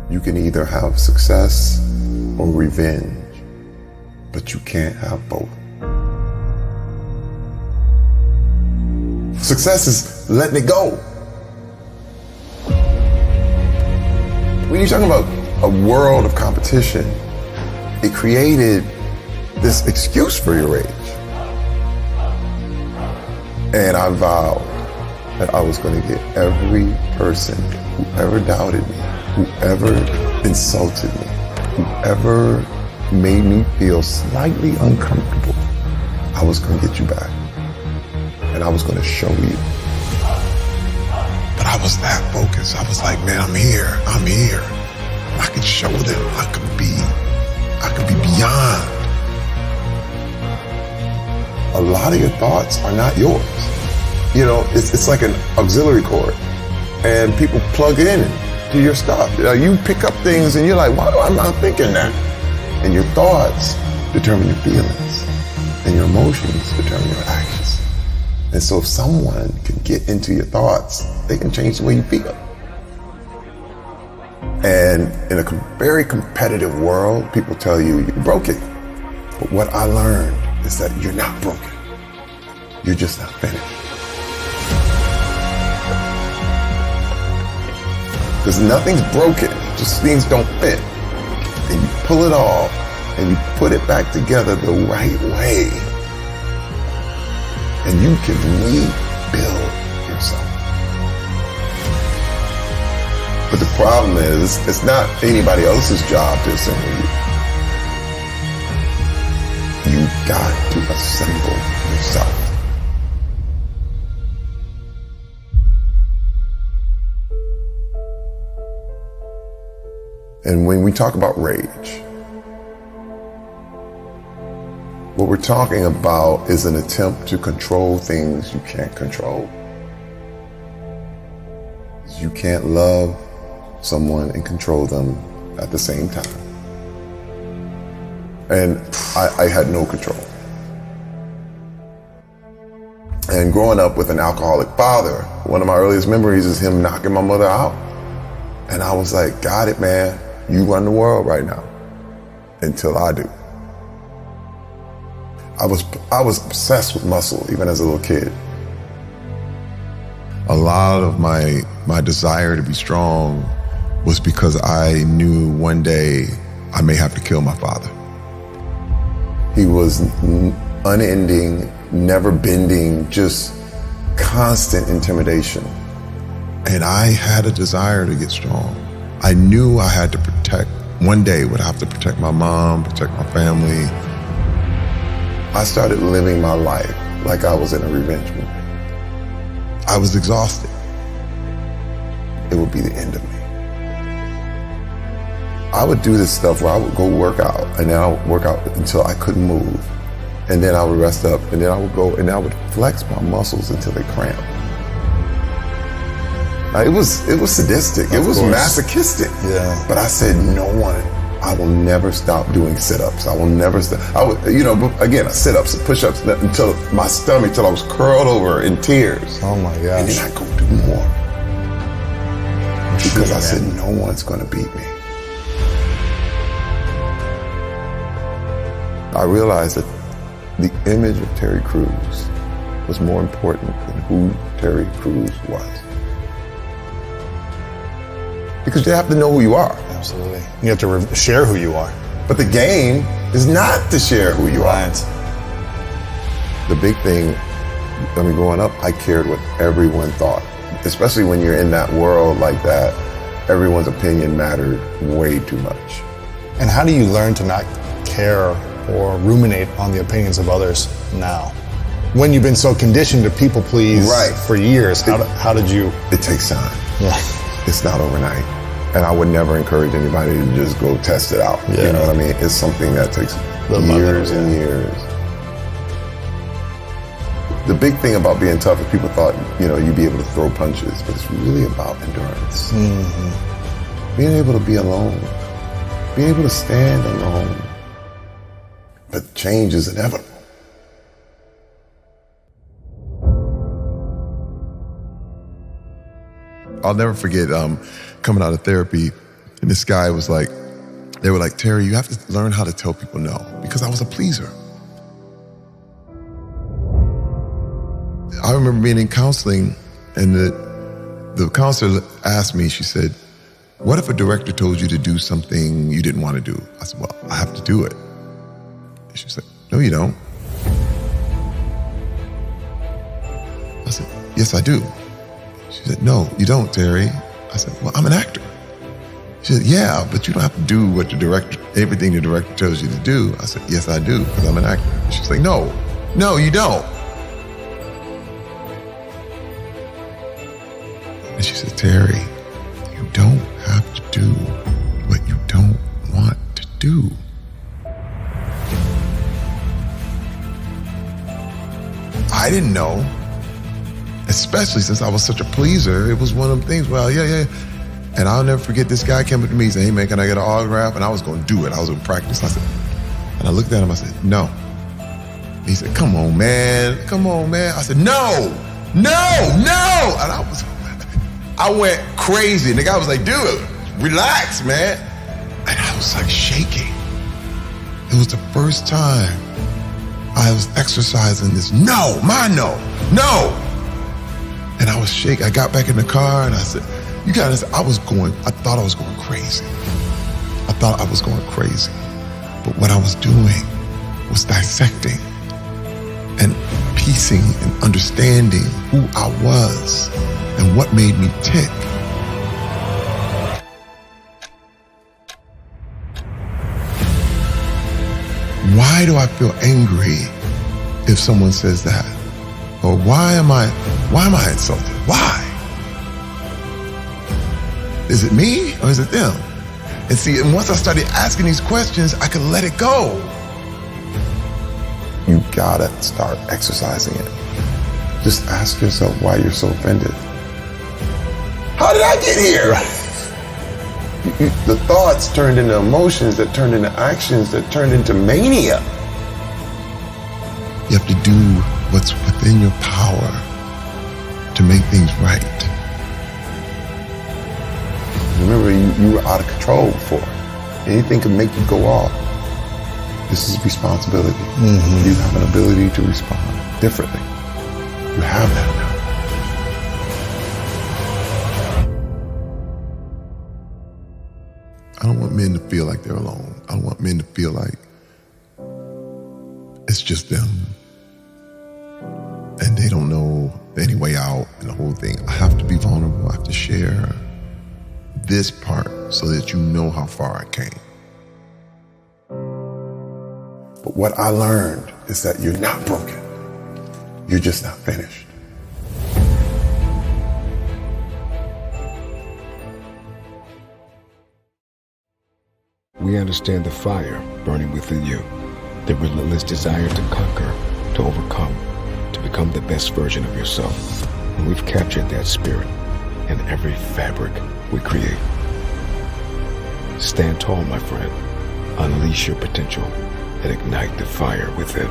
You can either have success or revenge, but you can't have both. Success is letting it go. When you're talking about a world of competition, it created this excuse for your rage. And I vowed that I was going to get every person who ever doubted me, whoever insulted me, whoever made me feel slightly uncomfortable, I was going to get you back. And I was going to show you. But I was that focused. I was like, man, I'm here. I can show them. I could be beyond. A lot of your thoughts are not yours. You know, it's like an auxiliary cord, and people plug in to your stuff. You pick up things and you're like, why am I not thinking that? And your thoughts determine your feelings, and your emotions determine your actions. And so if someone can get into your thoughts, they can change the way you feel. And in a very competitive world, people tell you you're broken. But what I learned is that you're not broken. You're just not finished. Because nothing's broken, just things don't fit. And you pull it off and you put it back together the right way. And you can rebuild yourself. But the problem is, it's not anybody else's job to assemble you. You got to assemble yourself. And when we talk about rage, what we're talking about is an attempt to control things you can't control. You can't love someone and control them at the same time. And I had no control. And growing up with an alcoholic father, one of my earliest memories is him knocking my mother out. And I was like, got it, man. You run the world right now. Until I do. I was obsessed with muscle, even as a little kid. A lot of my desire to be strong was because I knew one day I may have to kill my father. He was unending, never bending, just constant intimidation. And I had a desire to get strong. I knew I had to one day would have to protect my mom, protect my family. I started living my life like I was in a revenge movie. I was exhausted. It would be the end of me. I would do this stuff where I would go work out, and then I would work out until I couldn't move. And then I would rest up, and then I would go, and I would flex my muscles until they cramped. Now, it was sadistic. It was masochistic. Yeah. But I said, I will never stop doing sit-ups. I will never stop. Again, sit-ups and push-ups until my stomach, till I was curled over in tears. Oh my gosh. And then I go do more. Because I said, no one's gonna beat me. I realized that the image of Terry Crews was more important than who Terry Crews was. Because you have to know who you are. Absolutely. You have to share who you are. But the game is not to share who you are. The big thing, growing up, I cared what everyone thought. Especially when you're in that world like that, everyone's opinion mattered way too much. And how do you learn to not care or ruminate on the opinions of others now? When you've been so conditioned to people please for years, how did you? It takes time. Yeah. It's not overnight. And I would never encourage anybody to just go test it out. Yeah. You know what I mean? It's something that takes years and years. The big thing about being tough is people thought, you'd be able to throw punches, but it's really about endurance. Mm-hmm. Being able to be alone. Being able to stand alone. But change is inevitable. I'll never forget coming out of therapy, And this guy was like, they were like, Terry, you have to learn how to tell people no, because I was a pleaser. I remember being in counseling, and the counselor asked me, she said, what if a director told you to do something you didn't want to do? I said, well, I have to do it. And she said, no, you don't. I said, yes, I do. She said, no, you don't, Terry. I said, well, I'm an actor. She said, yeah, but you don't have to do what everything the director tells you to do. I said, yes, I do, because I'm an actor. And she's like, no, you don't. And she said, Terry, you don't have to do what you don't want to do. I didn't know, especially since I was such a pleaser. It was one of them things, well, yeah. And I'll never forget, this guy came up to me and said, hey man, can I get an autograph? And I was going to do it. I was in practice. And I looked at him, I said, no. He said, come on, man. I said, no. And I went crazy. And the guy was like, dude, relax, man. And I was like shaking. It was the first time I was exercising this no. And I was shaking. I got back in the car and I said, you guys, I thought I was going crazy. But what I was doing was dissecting and piecing and understanding who I was and what made me tick. Why do I feel angry if someone says that? Or why am I insulted? Why? Is it me or is it them? And see, and once I started asking these questions, I could let it go. You gotta start exercising it. Just ask yourself why you're so offended. How did I get here? The thoughts turned into emotions, that turned into actions, that turned into mania. You have to do what's within your power to make things right. Remember, you were out of control before. Anything could make you go off. This is responsibility. Mm-hmm. You have an ability to respond differently. You have that now. I don't want men to feel like they're alone. I don't want men to feel like it's just them and they don't know any way out and the whole thing. I have to be vulnerable. I have to share this part so that you know how far I came. But what I learned is that you're not broken. You're just not finished. We understand the fire burning within you, the relentless desire to conquer, to overcome, to become the best version of yourself. And we've captured that spirit in every fabric we create. Stand tall, my friend. Unleash your potential and ignite the fire within.